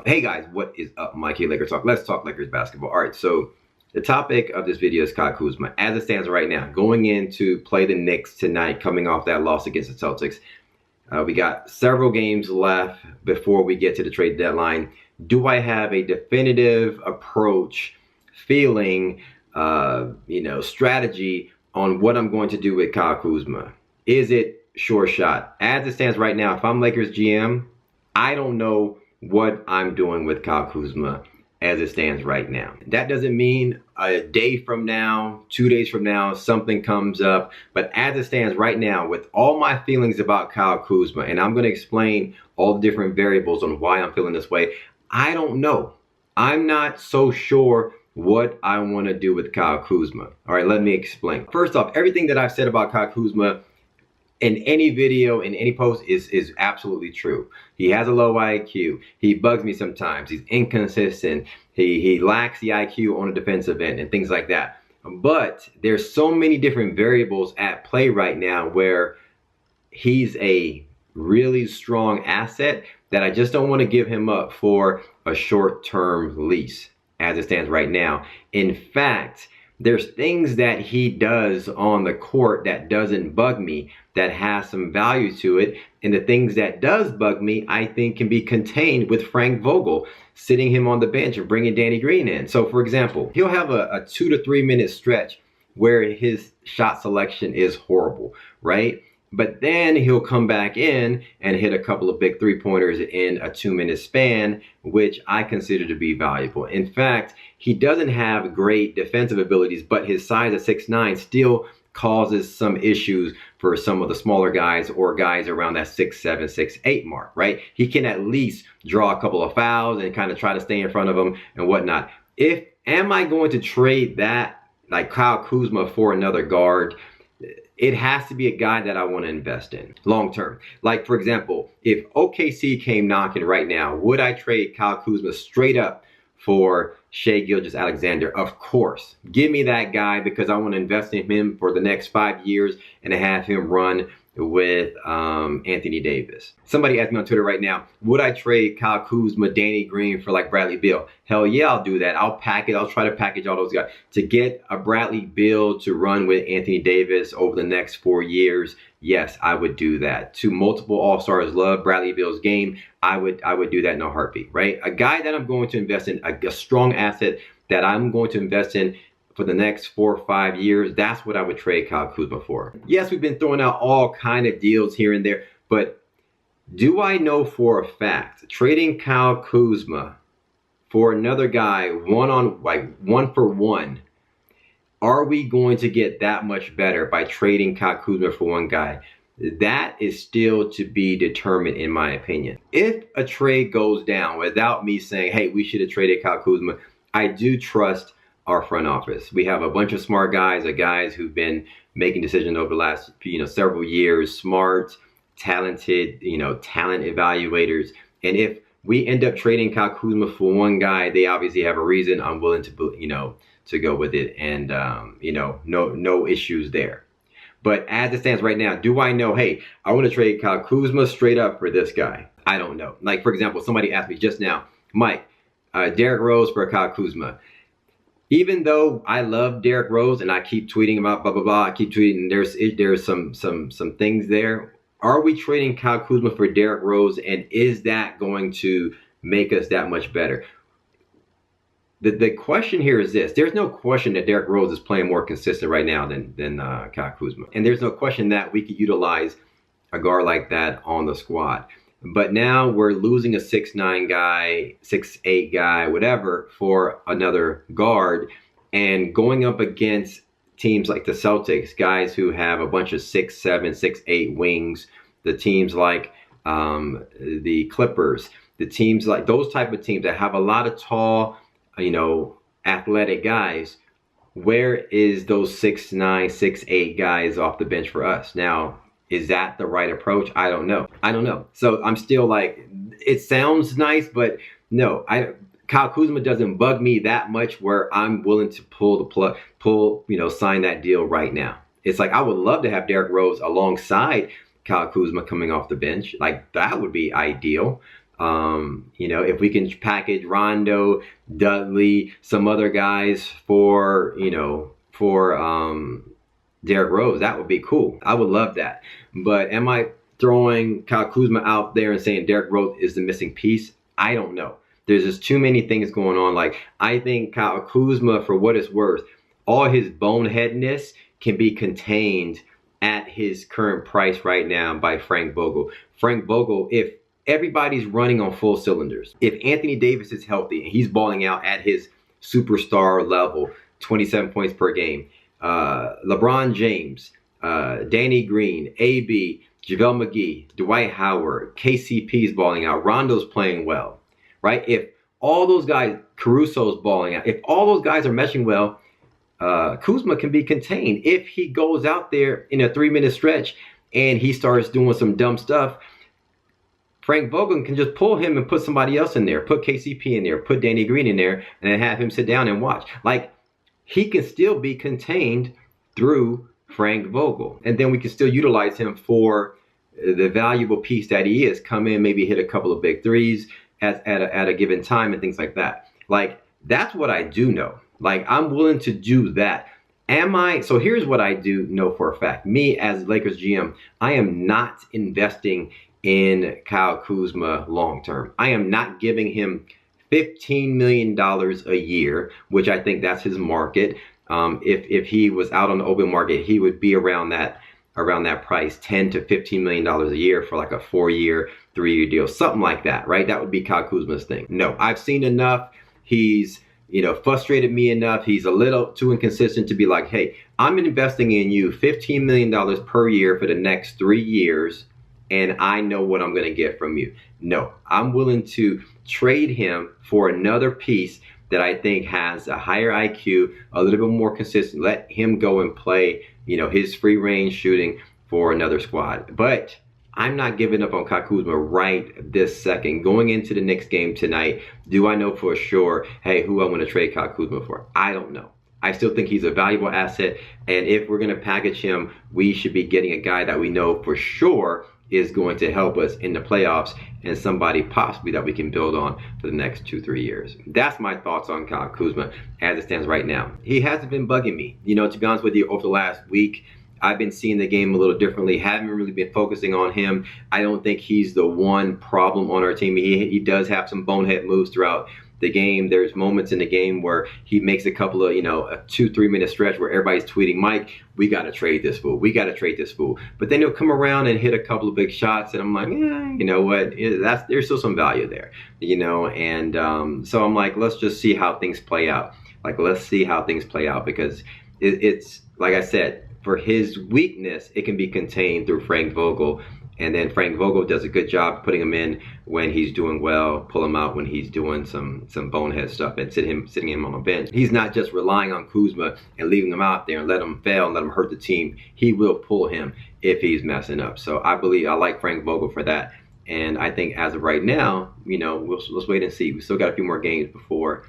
Hey guys, what is up? Mike here, Lakers Talk. Let's talk Lakers basketball. All right, so the topic of this video is Kyle Kuzma. As it stands right now, going in to play the Knicks tonight, coming off that loss against the Celtics. We got several games left before we get to the trade deadline. Do I have a definitive approach, feeling, strategy on what I'm going to do with Kyle Kuzma? Is it sure shot? As it stands right now, if I'm Lakers GM, I don't know what I'm doing with Kyle Kuzma as it stands right now. That doesn't mean a day from now, 2 days from now, something comes up. But as it stands right now, with all my feelings about Kyle Kuzma, and I'm going to explain all the different variables on why I'm feeling this way, I don't know. I'm not so sure what I want to do with Kyle Kuzma. All right, let me explain. First off, everything that I've said about Kyle Kuzma in any video, in any post is absolutely true. He has a low IQ. He bugs me sometimes. He's inconsistent. He lacks the IQ on a defensive end and things like that. But there's so many different variables at play right now where he's a really strong asset that I just don't want to give him up for a short-term lease as it stands right now. In fact, there's things that he does on the court that doesn't bug me, that has some value to it. And the things that does bug me, I think can be contained with Frank Vogel, sitting him on the bench and bringing Danny Green in. So for example, he'll have a 2 to 3 minute stretch where his shot selection is horrible, right? But then he'll come back in and hit a couple of big three-pointers in a 2 minute span, which I consider to be valuable. In fact, he doesn't have great defensive abilities, but his size at 6'9" still causes some issues for some of the smaller guys or guys around that 6'7", 6'8" mark, right? He can at least draw a couple of fouls and kind of try to stay in front of them and whatnot. Am I going to trade that, like Kyle Kuzma, for another guard? It has to be a guy that I want to invest in long term. Like, for example, if OKC came knocking right now, would I trade Kyle Kuzma straight up for Shai Gilgeous-Alexander? Of course. Give me that guy because I want to invest in him for the next 5 years and have him run with Anthony Davis. Somebody asked me on Twitter right now, would I trade Kyle Kuzma, Danny Green for like Bradley Beal? Hell yeah, I'll do that. I'll try to package all those guys. To get a Bradley Beal to run with Anthony Davis over the next 4 years, yes, I would do that. To multiple All-Stars love Bradley Beal's game, I would do that in a heartbeat, right? A guy that I'm going to invest in, a strong asset that I'm going to invest in for the next 4 or 5 years, that's what I would trade Kyle Kuzma for. Yes, we've been throwing out all kind of deals here and there, but do I know for a fact trading Kyle Kuzma for another guy one for one, are we going to get that much better by trading Kyle Kuzma for one guy? That is still to be determined, in my opinion. If a trade goes down without me saying, hey, we should have traded Kyle Kuzma, I do trust our front office. We have a bunch of smart guys, guys who've been making decisions over the last several years, smart, talented, talent evaluators. And if we end up trading Kyle Kuzma for one guy, they obviously have a reason. I'm willing to to go with it, and no issues there. But as it stands right now, do I know, hey, I want to trade Kyle Kuzma straight up for this guy? I don't know. Like, for example, somebody asked me just now, Mike, Derrick Rose for Kyle Kuzma. Even though I love Derrick Rose and I keep tweeting about blah, blah, blah, I keep tweeting, there's some things there. Are we trading Kyle Kuzma for Derrick Rose, and is that going to make us that much better? The question here is this. There's no question that Derrick Rose is playing more consistent right now than Kyle Kuzma. And there's no question that we could utilize a guard like that on the squad. But now we're losing a 6'9" guy, 6'8" guy, whatever, for another guard, and going up against teams like the Celtics, guys who have a bunch of 6'7", 6'8" wings, the teams like the Clippers, the teams like those type of teams that have a lot of tall, athletic guys. Where is those 6'9", 6'8" guys off the bench for us? Now, is that the right approach? I don't know. So I'm still like, it sounds nice, but no, Kyle Kuzma doesn't bug me that much where I'm willing to pull the plug, sign that deal right now. It's like, I would love to have Derrick Rose alongside Kyle Kuzma coming off the bench. Like, that would be ideal. You know, if we can package Rondo, Dudley, some other guys for, you know, for Derrick Rose, that would be cool. I would love that. But am I throwing Kyle Kuzma out there and saying Derrick Rose is the missing piece? I don't know. There's just too many things going on. Like, I think Kyle Kuzma, for what it's worth, all his boneheadness can be contained at his current price right now by Frank Vogel. Frank Vogel, if everybody's running on full cylinders, if Anthony Davis is healthy and he's balling out at his superstar level, 27 points per game, LeBron James, Danny Green, AB, JaVale McGee, Dwight Howard, KCP's balling out, Rondo's playing well, right? If all those guys, Caruso's balling out, if all those guys are meshing well, Kuzma can be contained. If he goes out there in a 3-minute stretch and he starts doing some dumb stuff, Frank Vogel can just pull him and put somebody else in there, put KCP in there, put Danny Green in there, and then have him sit down and watch. Like, he can still be contained through Frank Vogel. And then we can still utilize him for the valuable piece that he is. Come in, maybe hit a couple of big threes at a given time and things like that. Like, that's what I do know. Like, I'm willing to do that. So here's what I do know for a fact. Me as Lakers GM, I am not investing in Kyle Kuzma long term. I am not giving him $15 million a year, which I think that's his market. If he was out on the open market, he would be around that price, $10 to $15 million a year for like a 4-year, 3-year deal, something like that, right? That would be Kyle Kuzma's thing. No, I've seen enough. He's, you know, frustrated me enough. He's a little too inconsistent to be like, hey, I'm investing in you $15 million per year for the next 3 years, and I know what I'm going to get from you. No, I'm willing to trade him for another piece that I think has a higher IQ, a little bit more consistent. Let him go and play, you know, his free range shooting for another squad. But I'm not giving up on Kyle Kuzma right this second. Going into the next game tonight, do I know for sure, hey, who I'm going to trade Kyle Kuzma for? I don't know. I still think he's a valuable asset. And if we're going to package him, we should be getting a guy that we know for sure is going to help us in the playoffs and somebody possibly that we can build on for the next 2-3 years. That's my thoughts on Kyle Kuzma as it stands right now. He hasn't been bugging me. You know, to be honest with you, over the last week, I've been seeing the game a little differently. Haven't really been focusing on him. I don't think he's the one problem on our team. He does have some bonehead moves throughout the game. There's moments in the game where he makes a couple of, you know, a 2-3 minute stretch where everybody's tweeting, Mike, we got to trade this fool. We got to trade this fool. But then he'll come around and hit a couple of big shots. And I'm like, you know what? There's still some value there, you know? And so I'm like, let's just see how things play out. Like, let's see how things play out because it's like I said, for his weakness, it can be contained through Frank Vogel. And then Frank Vogel does a good job putting him in when he's doing well, pull him out when he's doing some bonehead stuff, and sitting him on the bench. He's not just relying on Kuzma and leaving him out there and let him fail and let him hurt the team. He will pull him if he's messing up. So I like Frank Vogel for that. And I think as of right now, you know, let's wait and see. We still got a few more games before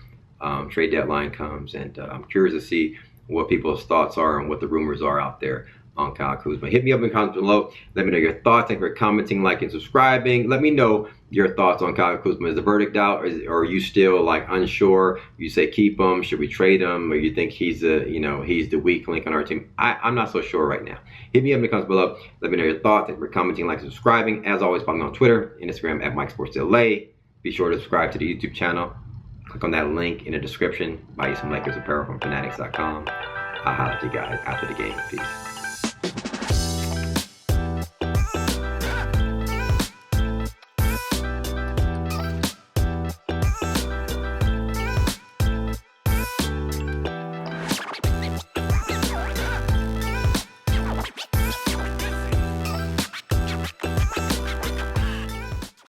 trade deadline comes, and I'm curious to see what people's thoughts are and what the rumors are out there on Kyle Kuzma. Hit me up in the comments below. Let me know your thoughts. Thank you for commenting, liking, subscribing. Let me know your thoughts on Kyle Kuzma. Is the verdict out, or are you still like unsure? You say keep him, should we trade him, or you think he's the weak link on our team? I'm not so sure right now. Hit me up in the comments below. Let me know your thoughts. Thank you for commenting, liking, subscribing. As always, follow me on Twitter and Instagram at MikeSportsLA. Be sure to subscribe to the YouTube channel. Click on that link in the description. Buy you some Lakers apparel from Fanatics.com. I'll holler at you guys after the game. Peace.